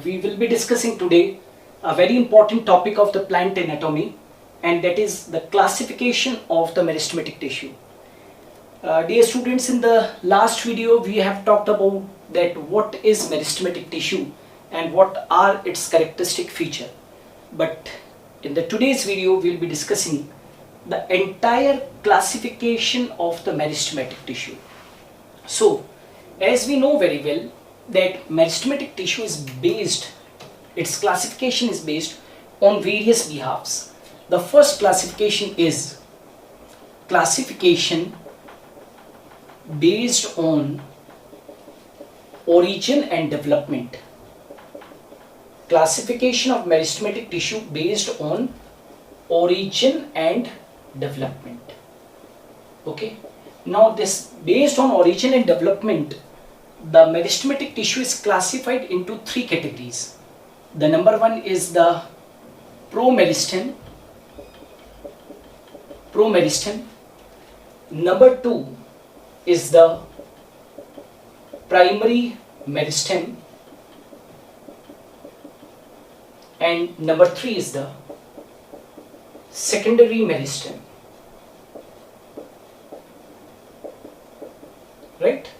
we will be discussing today a very important topic of the plant anatomy, and that is the classification of the meristematic tissue. Dear students, in the last video we have talked about that what is meristematic tissue and what are its characteristic feature. But in the today's video we will be discussing the entire classification of the meristematic tissue. So as we know very well that meristematic tissue is based, its classification is based on various behalves. The first classification is classification based on origin and development. Classification of meristematic tissue based on origin and development. Okay. Now this based on origin and development, the meristematic tissue is classified into three categories. The number one is the promeristem. Number two is the primary meristem, and number three is the secondary meristem. Right?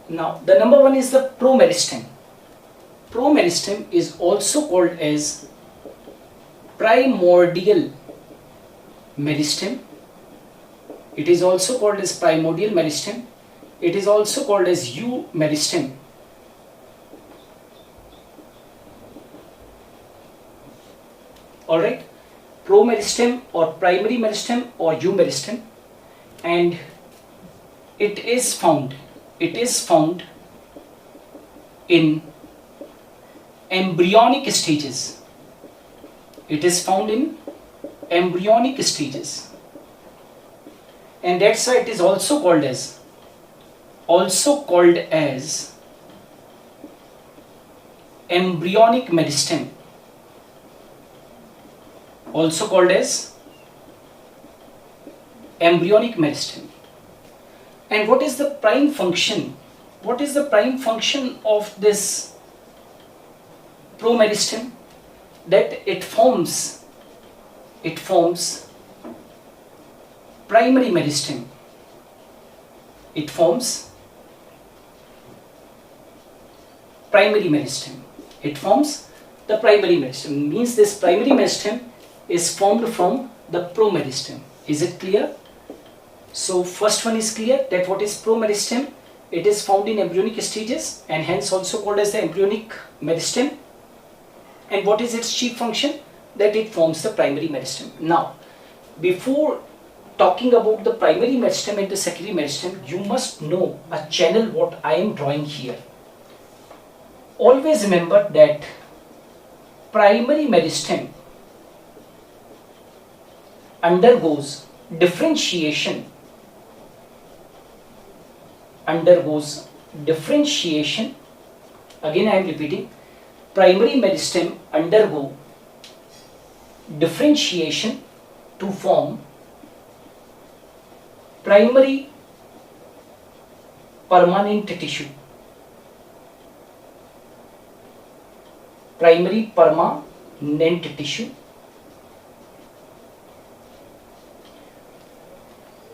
Now the number one is the promeristem. Promeristem is also called as primordial meristem. It is also called as primordial meristem. It is also called as eumeristem. Alright, promeristem or primary meristem or eumeristem, and it is found in embryonic stages. It is found in embryonic stages, and that's why it is also called as embryonic meristem. Also called as embryonic meristem. And what is the prime function? What is the prime function of this promeristem? That it forms primary meristem. It forms primary meristem. It forms the primary meristem. Means this primary meristem is formed from the promeristem. Is it clear? So first one is clear that what is promeristem? It is found in embryonic stages and hence also called as the embryonic meristem. And what is its chief function? That it forms the primary meristem. Now, before talking about the primary meristem and the secondary meristem, you must know a channel what I am drawing here. Always remember that primary meristem undergoes differentiation. Again I am repeating, primary meristem undergo differentiation to form primary permanent tissue. Primary permanent tissue.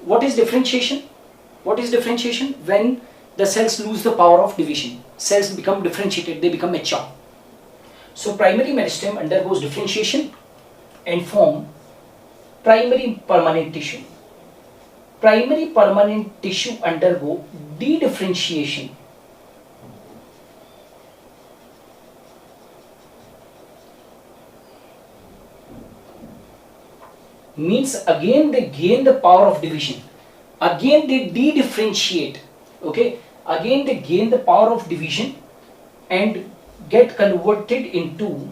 What is differentiation? What is differentiation? When the cells lose the power of division. Cells become differentiated, they become mature. So primary meristem undergoes differentiation and form primary permanent tissue. Primary permanent tissue undergo dedifferentiation. Means again they gain the power of division. Again they de-differentiate. Okay, again they gain the power of division and get converted into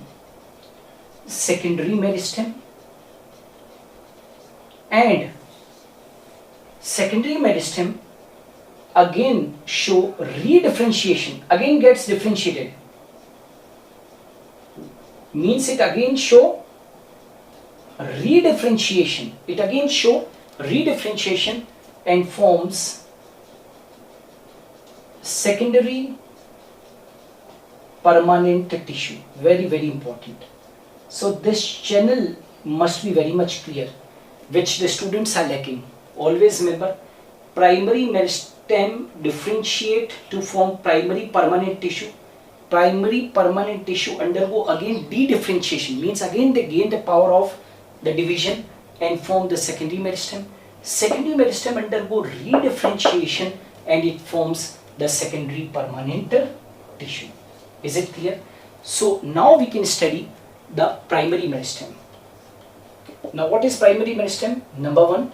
secondary meristem, and secondary meristem again show redifferentiation, again gets differentiated. Means it again show redifferentiation. It again show redifferentiation and forms secondary permanent tissue. Very, very important. So this channel must be very much clear, which the students are lacking. Always remember, primary meristem differentiate to form primary permanent tissue. Primary permanent tissue undergo again de-differentiation, means again they gain the power of the division and form the secondary meristem. Secondary meristem undergo redifferentiation and it forms the secondary permanent tissue. Is it clear? So now we can study the primary meristem. Now what is primary meristem? Number one,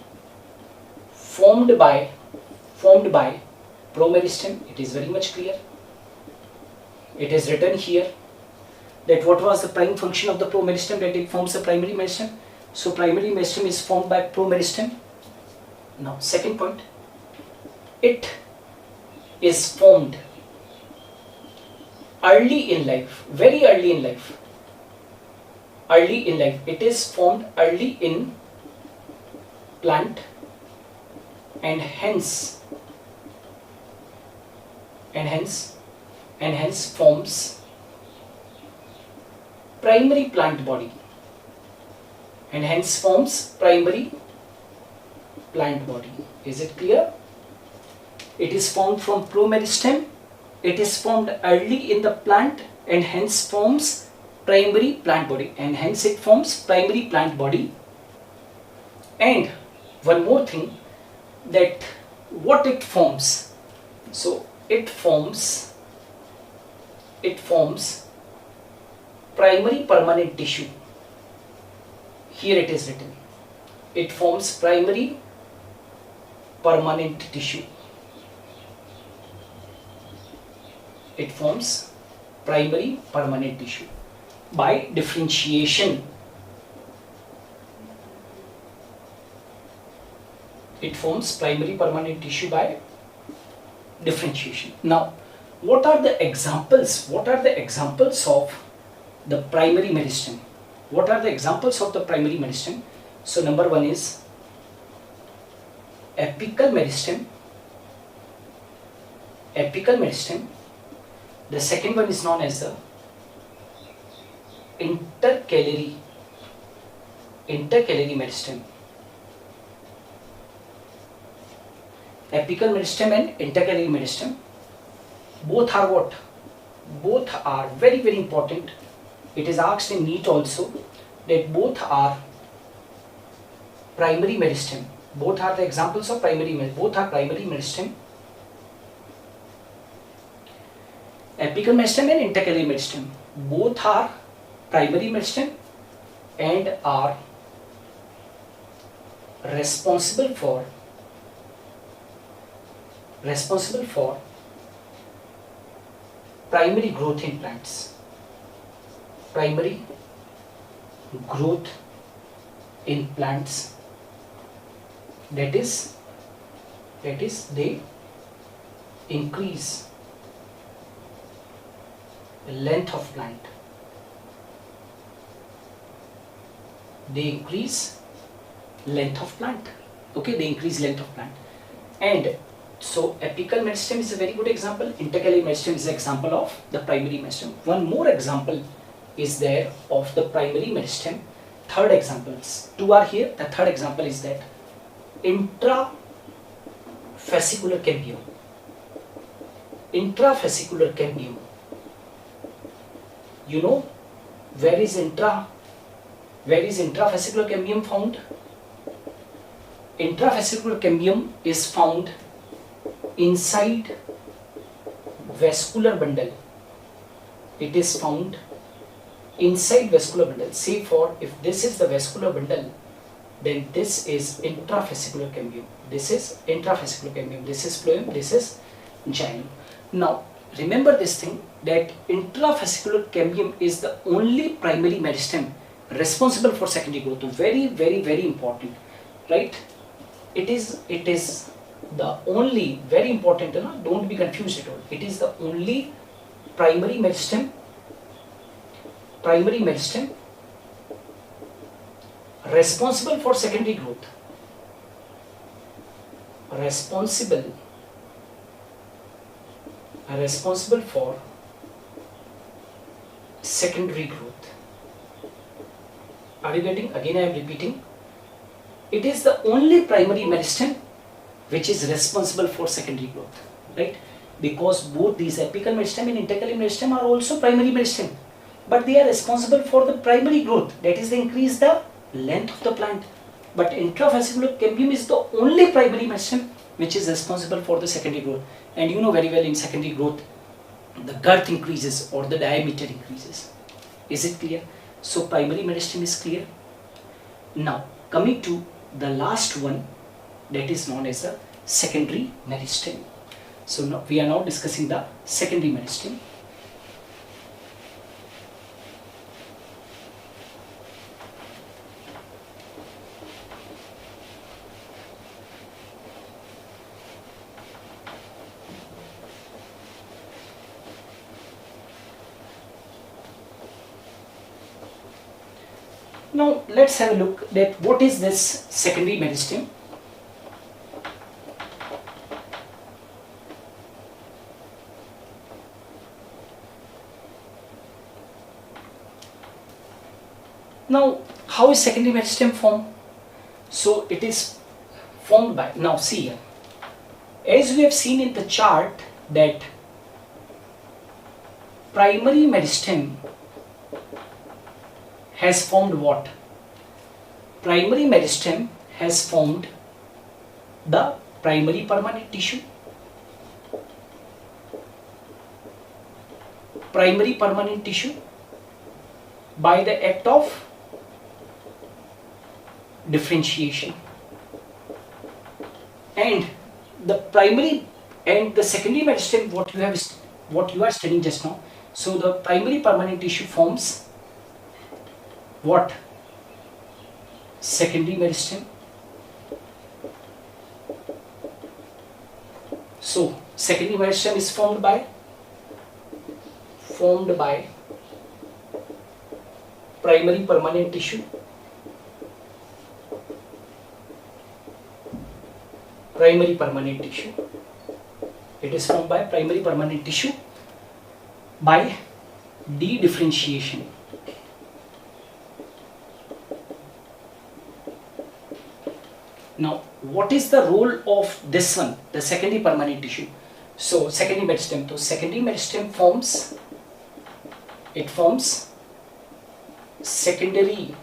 formed by promeristem. It is very much clear. It is written here that what was the prime function of the promeristem, that it forms the primary meristem. So primary meristem is formed by promeristem. Now second point, it is formed early in life, very early in life. Early in life, it is formed early in plant and hence forms primary plant body and hence forms primary plant body. Is it clear? It is formed from promeristem. It is formed early in the plant and hence forms primary plant body, and hence it forms primary plant body. And one more thing, that what it forms. So it forms primary permanent tissue. Here it is written, it forms primary permanent tissue. It forms primary permanent tissue by differentiation. It forms primary permanent tissue by differentiation. Now, what are the examples? What are the examples of the primary meristem? What are the examples of the primary meristem? So, number one is apical meristem. Apical meristem. The second one is known as the intercalary meristem. Apical meristem and intercalary meristem, both are what? Both are very, very important. It is asked in NEET also that both are primary meristem. Both are the examples of primary meristem. Both are primary meristem. Apical meristem and intercalary meristem, both are primary meristem and are responsible for primary growth in plants. Primary growth in plants, that is they increase the length of plant. They increase length of plant. Okay, they increase length of plant. And so apical meristem is a very good example. Intercalary meristem is an example of the primary meristem. One more example is there of the primary meristem. Third examples. Two are here. The third example is that intrafascicular cambium. Intrafascicular cambium. You know where is intrafascicular cambium found? Intrafascicular cambium is found inside vascular bundle. It is found inside vascular bundle. Say for if this is the vascular bundle, then this is intrafascicular cambium. This is intrafascicular cambium. This is phloem. This is Jain. Now remember this thing, that intrafascicular cambium is the only primary meristem responsible for secondary growth. Very, very, very important, right? It is the only, very important, don't be confused at all. It is the only primary meristem responsible for secondary growth. Responsible for secondary growth. Are you getting? Again I am repeating. It is the only primary meristem which is responsible for secondary growth, right? Because both these apical meristem and intercalated meristem are also primary meristem, but they are responsible for the primary growth, that is, they increase the length of the plant. But intrafascicular cambium is the only primary meristem which is responsible for the secondary growth. And you know very well, in secondary growth the girth increases or the diameter increases. Is it clear? So primary meristem is clear. Now coming to the last one, that is known as the secondary meristem. So now we are now discussing the secondary meristem. Now let's have a look at what is this secondary meristem. Now how is secondary meristem formed? So it is formed by, now see here, as we have seen in the chart that primary meristem has formed what? Primary meristem has formed the primary permanent tissue. Primary permanent tissue by the act of differentiation. And the primary and the secondary meristem, what you are studying just now. So the primary permanent tissue forms what? Secondary meristem. So secondary meristem is formed by primary permanent tissue. Primary permanent tissue. It is formed by primary permanent tissue by de-differentiation. Now, what is the role of this one, the secondary permanent tissue? So, secondary meristem. So, secondary meristem forms secondary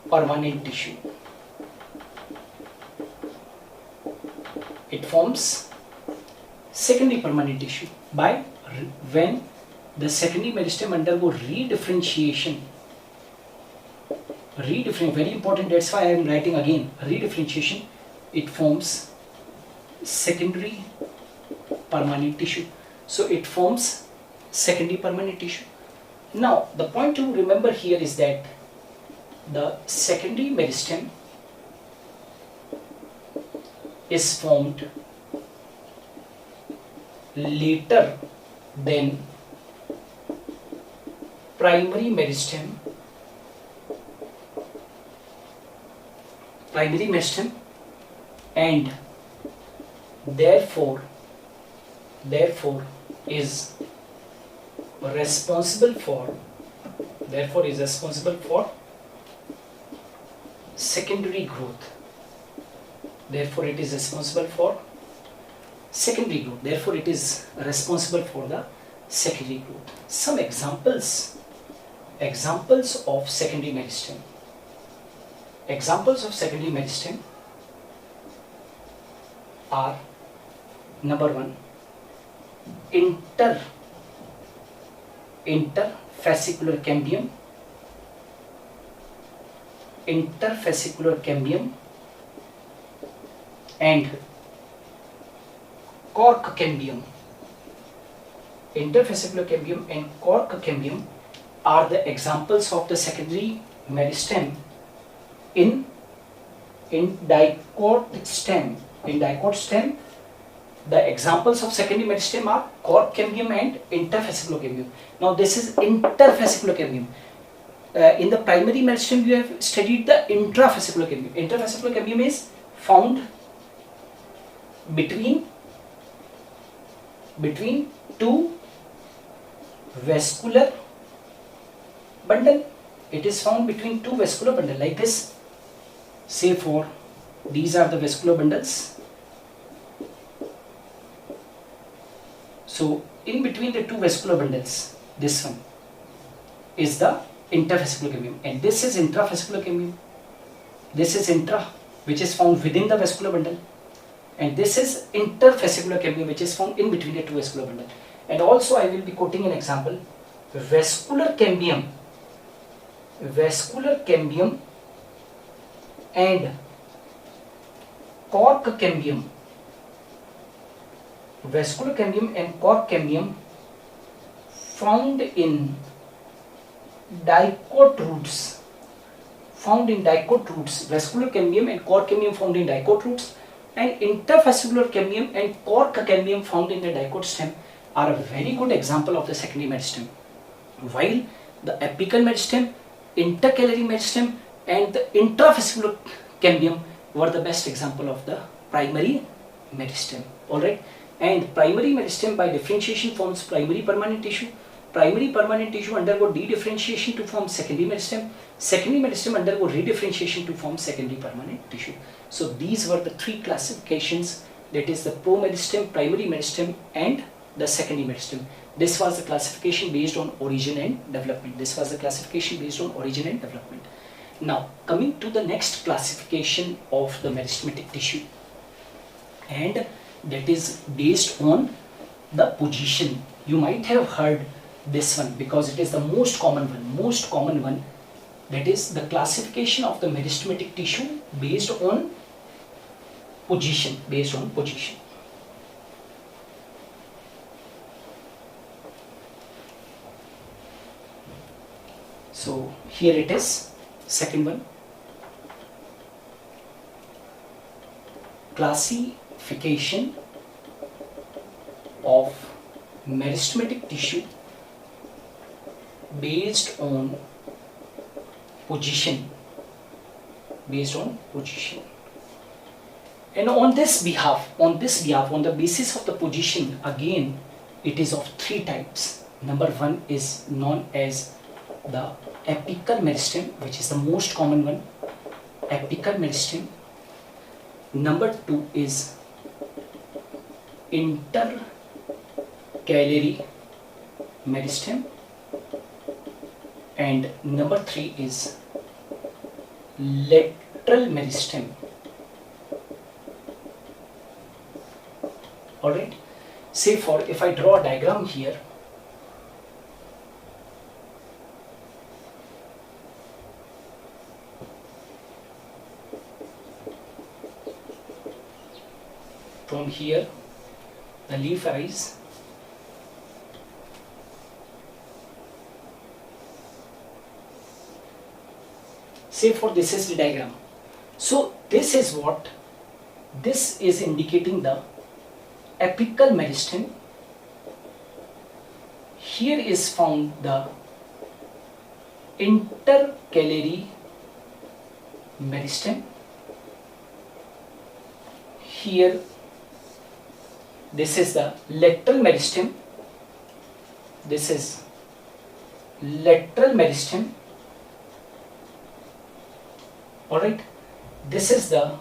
permanent tissue. It forms secondary permanent tissue by when the secondary meristem undergo redifferentiation. Very important, that's why I am writing again, redifferentiation, it forms secondary permanent tissue. So it forms secondary permanent tissue. Now the point to remember here is that the secondary meristem is formed later than primary meristem. And therefore is responsible for secondary growth. Therefore it is responsible for secondary growth. Therefore it is responsible for the secondary growth. Some examples of secondary meristem. Examples of secondary meristem are: number one, interfascicular cambium, and cork cambium. Interfascicular cambium and cork cambium are the examples of the secondary meristem in dicot stem. In dicot stem, the examples of secondary meristem are cork cambium and interfascicular cambium. Now this is interfascicular cambium. In the primary meristem you have studied the intrafascicular cambium. Interfascicular cambium is found between two vascular bundle. It is found between two vascular bundles like this. Say for these are the vascular bundles. So in between the two vascular bundles, this one is the intervascular cambium, and this is intravascular cambium. This is intra, which is found within the vascular bundle, and this is intervascular cambium, which is found in between the two vascular bundles. And also I will be quoting an example: vascular cambium and cork cambium. Vascular cambium and cork cambium found in dicot roots. Vascular cambium and cork cambium found in dicot roots, and intervascular cambium and cork cambium found in the dicot stem are a very good example of the secondary meristem, while the apical meristem, intercalary meristem and the intravascular cambium were the best example of the primary meristem. Alright, and primary meristem by differentiation forms primary permanent tissue. Primary permanent tissue undergo dedifferentiation to form secondary meristem. Secondary meristem undergo redifferentiation to form secondary permanent tissue. So these were the three classifications, that is the promeristem, primary meristem and the secondary meristem. This was the classification based on origin and development. Now coming to the next classification of the meristematic tissue, and that is based on the position. You might have heard this one because it is the most common one, that is the classification of the meristematic tissue based on position. So here it is, second one, classification of meristematic tissue based on position. And on this behalf, on the basis of the position, again it is of three types. Number one is known as the apical meristem, which is the most common one, apical meristem. Number two is intercalary meristem, and number three is lateral meristem. Alright, say for if I draw a diagram here, from here the leaf arise, say for this is the diagram. So this is what, this is indicating the apical meristem. Here is found the intercalary meristem. Here this is the lateral meristem. This is lateral meristem. Alright, this is the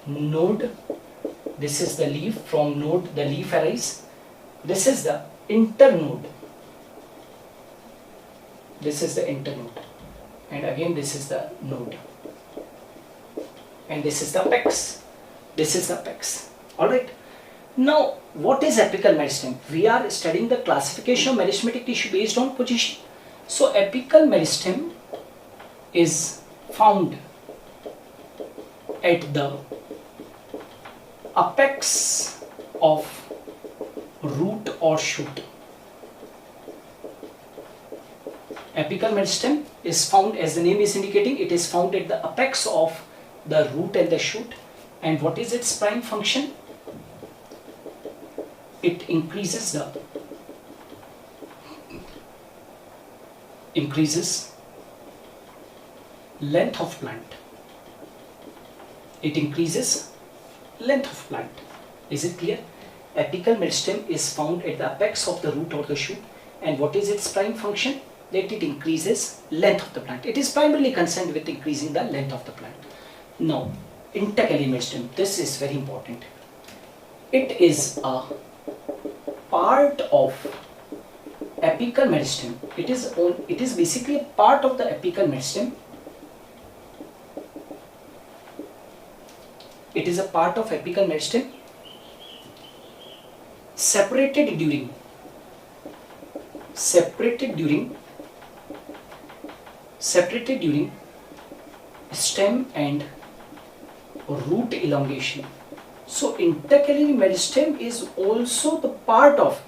node, this is the leaf, from node the leaf arise. This is the internode, this is the internode, and again this is the node, and this is the apex, Alright, now what is apical meristem? We are studying the classification of meristematic tissue based on position. So apical meristem is found at the apex of root or shoot. Apical meristem is found, as the name is indicating, it is found at the apex of the root and the shoot. And what is its prime function? It increases length of plant. Is it clear? Apical meristem is found at the apex of the root or the shoot, And what is its prime function? That it increases length of the plant. It is primarily concerned with increasing the length of the plant. Now, intercalary meristem, this is very important. It is a part of apical meristem. It is basically a part of the apical meristem. It is a part of apical meristem separated during stem and root elongation. So intercalary meristem is also the part of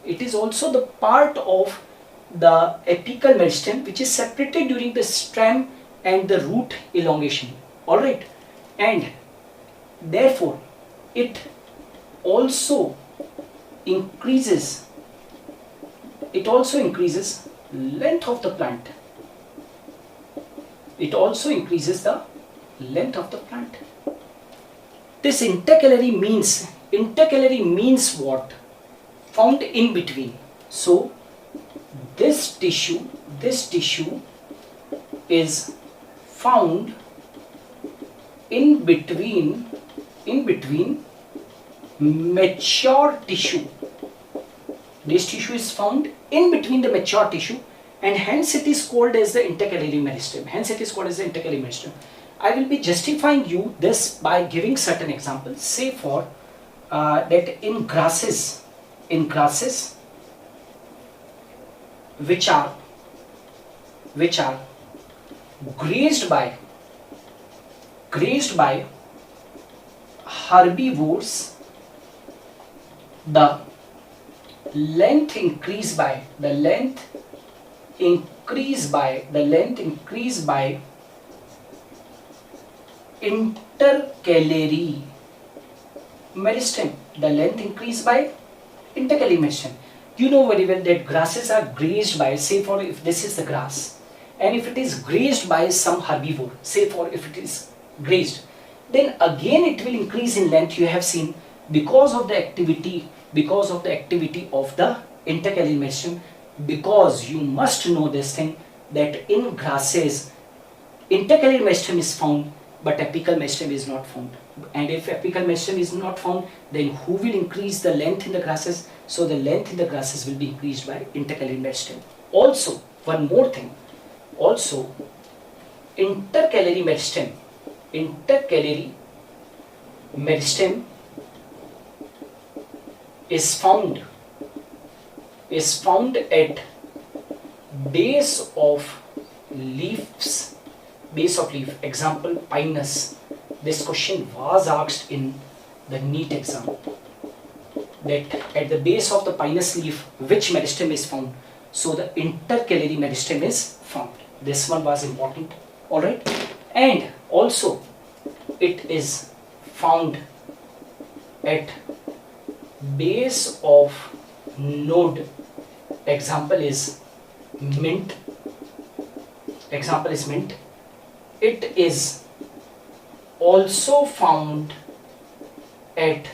the apical meristem, which is separated during the stem and the root elongation. Alright, and therefore it also increases length of the plant. It also increases the length of the plant. This intercalary means what? Found in between. So this tissue is found in between mature tissue. This tissue is found in between the mature tissue, and hence it is called as the intercalary meristem. I will be justifying you this by giving certain examples. Say for that in grasses which are grazed by herbivores, the length increase by intercalary meristem. The length increased by intercalary meristem. You know very well that grasses are grazed by, say for if this is the grass, and if it is grazed by some herbivore, say for if it is grazed, then again it will increase in length. You have seen because of the activity of the intercalary meristem. Because you must know this thing, that in grasses intercalary meristem is found, but apical meristem is not found. And if apical meristem is not found, then who will increase the length in the grasses? So the length in the grasses will be increased by intercalary meristem. Also, one more thing. Also, intercalary meristem is found at base of leaf. Example, pinus. This question was asked in the NEET exam, that at the base of the pinus leaf which meristem is found. So the intercalary meristem is found. This one was important. Alright, and also it is found at base of node. Example is mint. It is also found at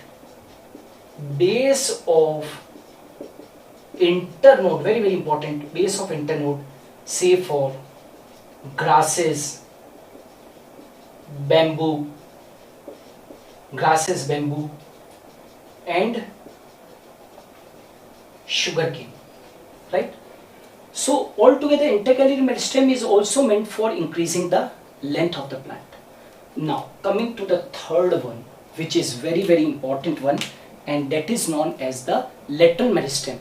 base of internode. Very, very important. Base of internode. Say for grasses, bamboo, and sugarcane, right? So altogether intercalary meristem is also meant for increasing the length of the plant. Now coming to the third one, which is very, very important one, and that is known as the lateral meristem.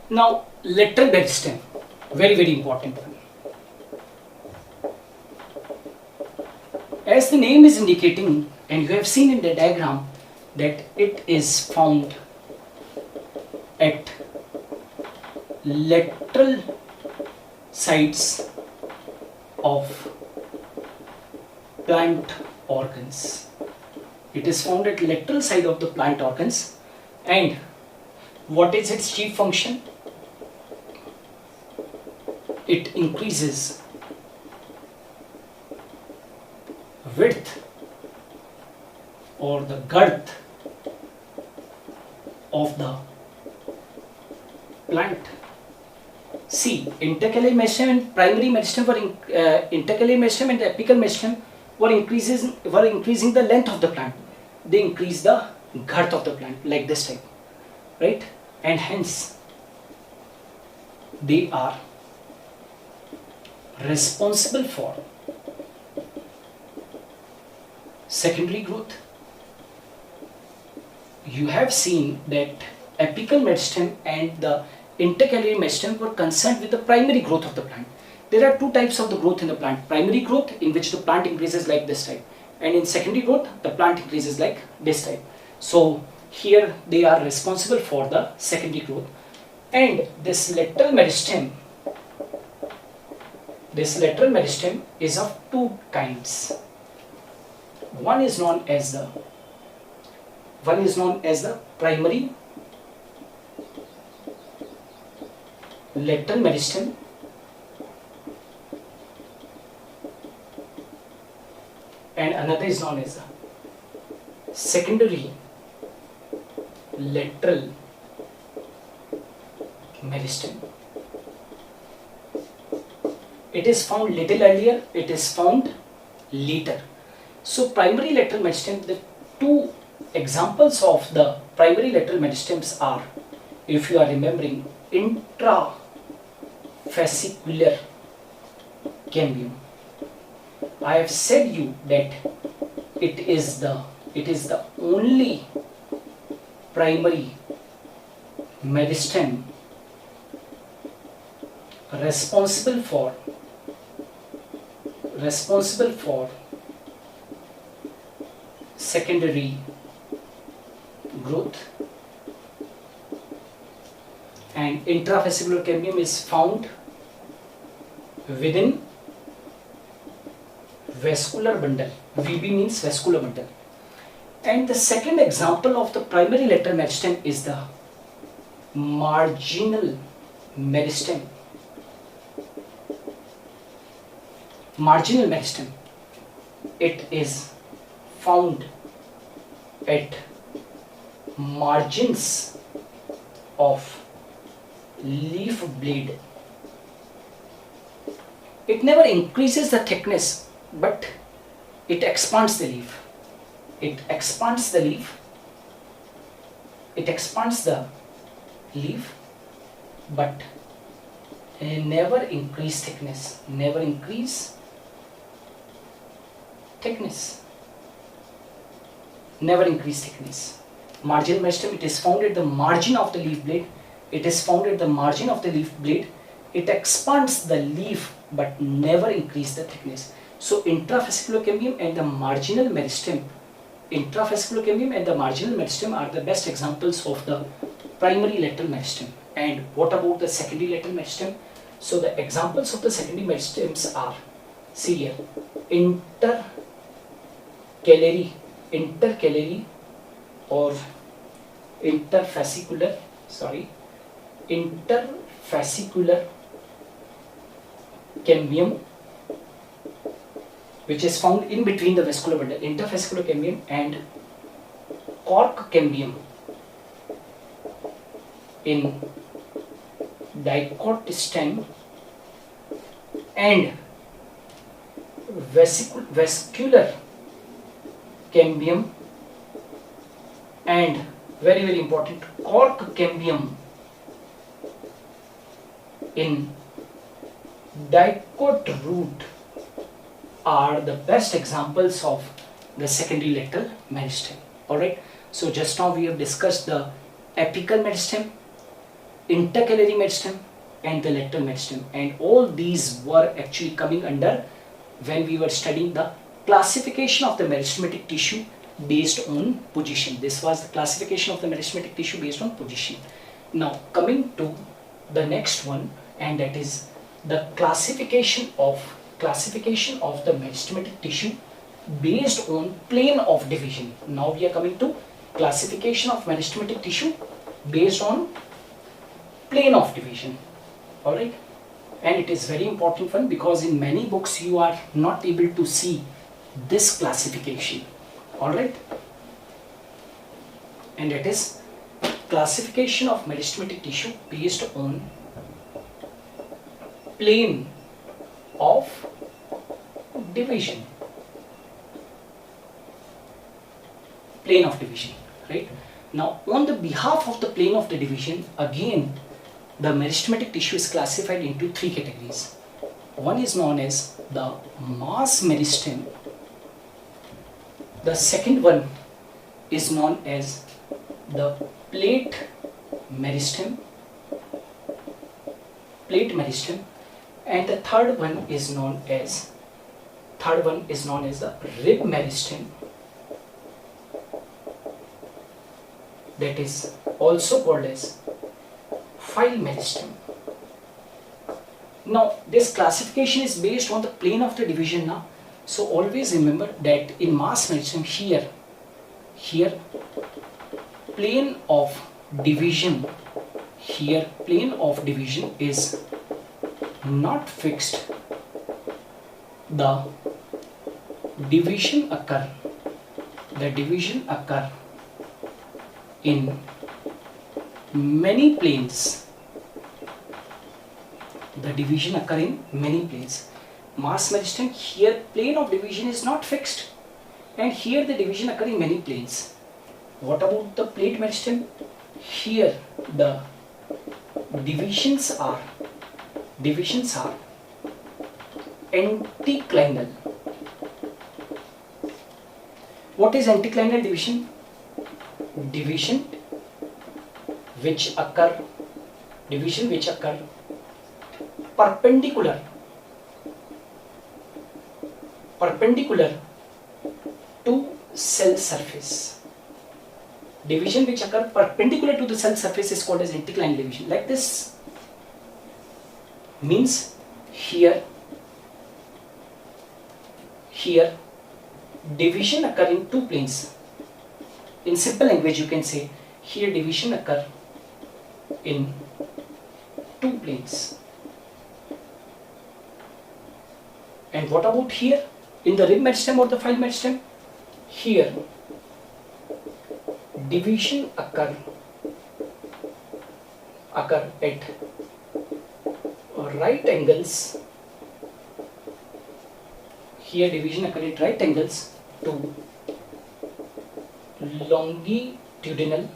Now lateral meristem, very, very important one. As the name is indicating, and you have seen in the diagram, that it is found at lateral sides of plant organs. It is found at lateral side of the plant organs. And what is its chief function? It increases width or the girth of the plant. See, intercalary meristem and primary meristem were intercalary meristem and the apical meristem were increasing the length of the plant. They increase the girth of the plant like this type, right? And hence they are responsible for secondary growth. You have seen that apical meristem and the intercalary meristem were concerned with the primary growth of the plant. There are two types of the growth in the plant. Primary growth, in which the plant increases like this type, and in secondary growth the plant increases like this type. So here they are responsible for the secondary growth. And this lateral meristem is of two kinds. One is known as the primary lateral meristem, and another is known as the secondary lateral meristem. It is found little earlier, it is found later. So primary lateral meristem, the two examples of the primary lateral meristems are, if you are remembering, intrafascicular cambium. I have said you that it is the only primary meristem responsible for secondary growth, and intrafascicular cambium is found within vascular bundle. VB means vascular bundle. And the second example of the primary lateral meristem is the marginal meristem. Marginal meristem, it is found at margins of leaf blade. It never increases the thickness, but it expands the leaf. It expands the leaf, but never increase thickness. Marginal meristem, it is found at the margin of the leaf blade. It expands the leaf but never increase the thickness. So intrafascicular cambium and the marginal meristem are the best examples of the primary lateral meristem. And what about the secondary lateral meristem? So the examples of the secondary meristems are, see here, intercalary or interfascicular cambium, which is found in between the vascular bundle, interfascicular cambium, and cork cambium in dicot stem, and vascular cambium, and very, very important, cork cambium in dicot root are the best examples of the secondary lateral meristem. Alright, so just now we have discussed the apical meristem, intercalary meristem, and the lateral meristem, and all these were actually coming under when we were studying the classification of the meristematic tissue based on position. This was the classification of the meristematic tissue based on position. Now coming to the next one, and that is the classification of the meristematic tissue based on plane of division. Now we are coming to classification of meristematic tissue based on plane of division. Alright, and it is very important one because in many books you are not able to see this classification. Alright, and that is classification of meristematic tissue based on plane of division. Plane of division, right? Now, on the behalf of the plane of the division, again, the meristematic tissue is classified into three categories. One is known as the mass meristem. The second one is known as the plate meristem. And the third one is known as the rib meristem. That is also called as file meristem. Now, this classification is based on the plane of the division now. So always remember that in mass meristem here plane of division is not fixed. The division occur in many planes. Mass meristem, here plane of division is not fixed, and here the division occur in many planes. What about the plate meristem? Here the divisions are anticlinal. What is anticlinal division? Division which occur perpendicular to cell surface. Division which occur perpendicular to the cell surface is called as anticlinal division. Like this means here division occur in two planes. In simple language you can say here division occur in two planes. And what about here in the rib meristem or the file meristem? Here division occur at right angles. Here division occur at right angles to longitudinal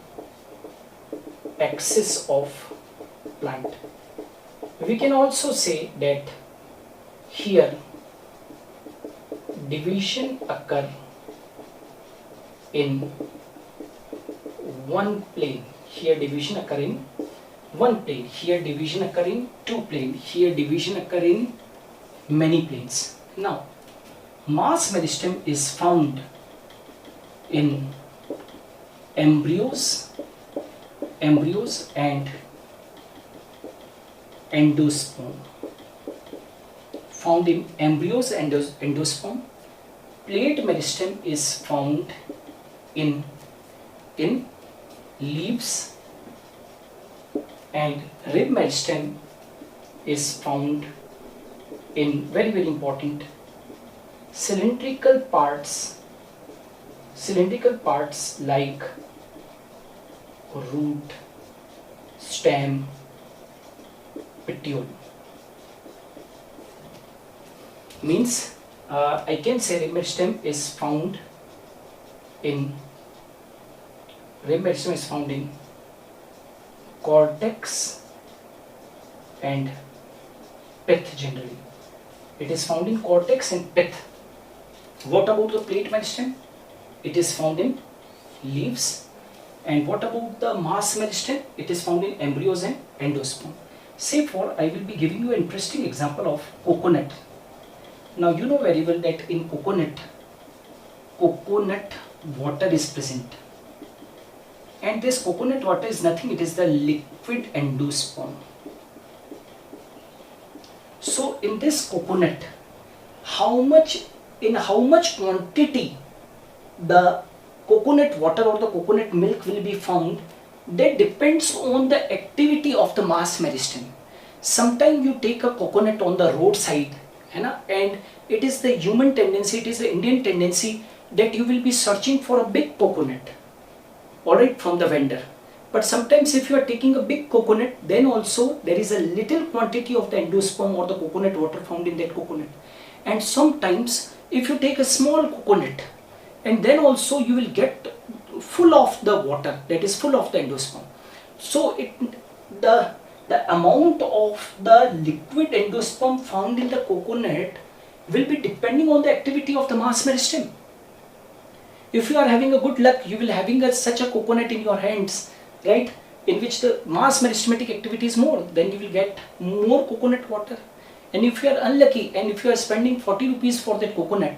axis of plant. We can also say that here division occur in one plane. Here division occur in one plane. Here division occur in two planes. Here division occur in many planes. Now, mass meristem is found in embryos and endosperm. Found in embryos and endosperm. Plate meristem is found in leaves, and rib meristem is found in very important cylindrical parts like root, stem, petiole. Means I can say rib meristem is found in cortex and pith generally. It is found in cortex and pith. What about the plate meristem? It is found in leaves. And what about the mass meristem? It is found in embryos and endosperm. Say for I will be giving you an interesting example of coconut. Now you know very well that in coconut water is present. And this coconut water is nothing, it is the liquid endosperm. So in this coconut, in how much quantity the coconut water or the coconut milk will be found, that depends on the activity of the mass meristem. Sometimes you take a coconut on the roadside, and it is the human tendency, it is the Indian tendency that you will be searching for a big coconut, alright, from the vendor. But sometimes if you are taking a big coconut, then also there is a little quantity of the endosperm or the coconut water found in that coconut. And sometimes if you take a small coconut, and then also you will get full of the water, that is full of the endosperm. So the amount of the liquid endosperm found in the coconut will be depending on the activity of the mass meristem. If you are having a good luck, you will having such a coconut in your hands, right, in which the mass meristematic activity is more, then you will get more coconut water. And if you are unlucky and if you are spending 40 rupees for that coconut,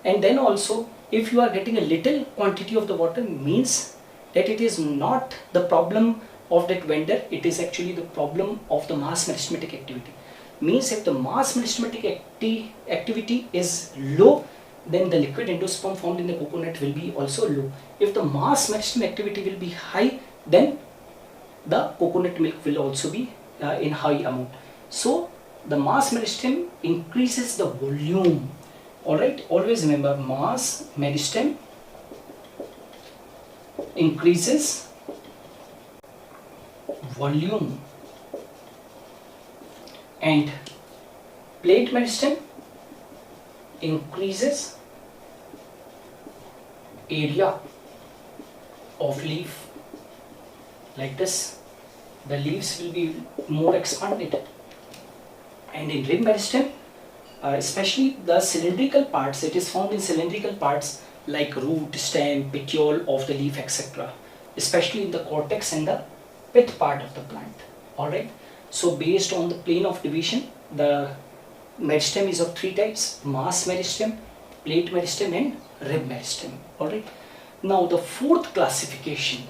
and then also if you are getting a little quantity of the water, means that it is not the problem of that vendor, it is actually the problem of the mass meristematic activity. Means if the mass meristematic activity is low, then the liquid endosperm formed in the coconut will be also low. If the mass meristem activity will be high, then the coconut milk will also be in high amount. So the mass meristem increases the volume. Alright, always remember, mass meristem increases volume, and plate meristem increases area of leaf. Like this, the leaves will be more expanded. And in rim meristem, especially the cylindrical parts, it is found in cylindrical parts like root, stem, petiole of the leaf, etc. Especially in the cortex and the pith part of the plant. Alright, so based on the plane of division, the meristem is of three types: mass meristem, plate meristem, and rib meristem. Alright, now the fourth classification,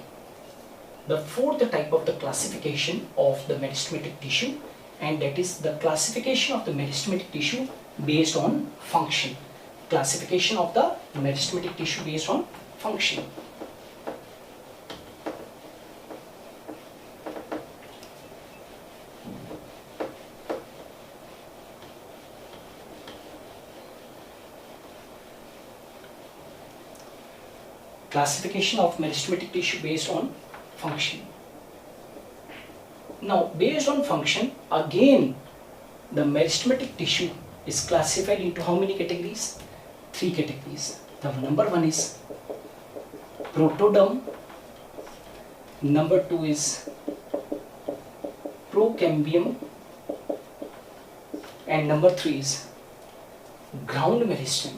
the fourth type of the classification of the meristematic tissue, and that is the classification of the meristematic tissue based on function. Classification of the meristematic tissue based on function. Classification of meristematic tissue based on function. Now, based on function, again, the meristematic tissue is classified into how many categories? Three categories. The number one is protoderm, number two is procambium, and number three is ground meristem.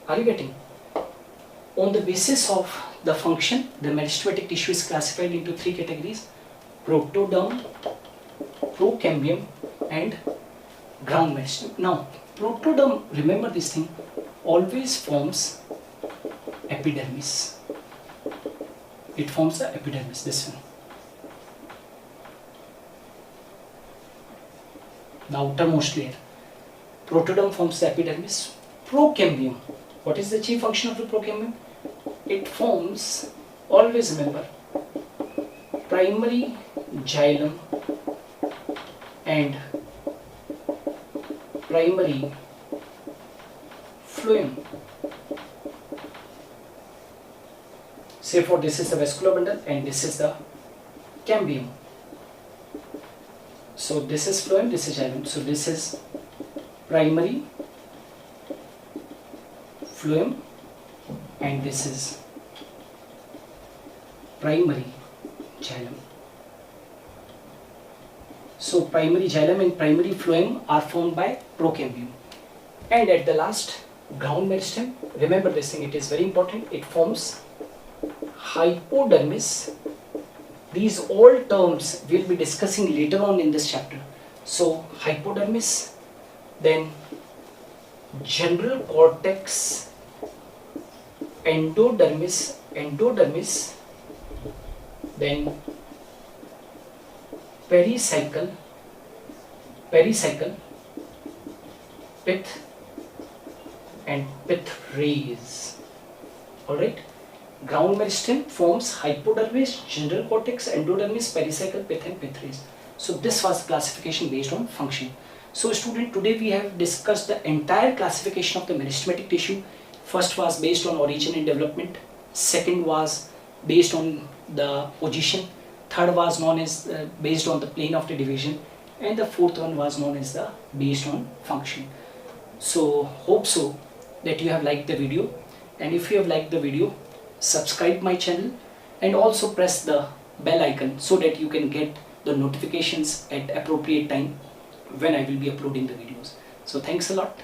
Are you getting? On the basis of the function, the meristematic tissue is classified into three categories: protoderm, procambium, and ground meristem. Now, protoderm, remember this thing, always forms epidermis. It forms the epidermis, this one. The outermost layer. Protoderm forms the epidermis. Procambium. What is the chief function of the procambium? It forms, always remember, primary xylem and primary phloem. Say for this is the vascular bundle and this is the cambium. So this is phloem, this is xylem. So this is primary phloem and this is primary xylem. So primary xylem and primary phloem are formed by procambium. And at the last, ground meristem, remember this thing, it is very important, it forms hypodermis. These all terms we'll be discussing later on in this chapter. So hypodermis, then general cortex, endodermis, then pericycle, pith, and pith rays. Alright, ground meristem forms hypodermis, general cortex, endodermis, pericycle, pith, and pith rays. So this was classification based on function. So student, today we have discussed the entire classification of the meristematic tissue First was based on origin and development. Second was based on the position. Third was known as based on the plane of the division. And the fourth one was known as the based on function. So hope so that you have liked the video, and if you have liked the video, subscribe my channel and also press the bell icon so that you can get the notifications at appropriate time when I will be uploading the videos. So thanks a lot.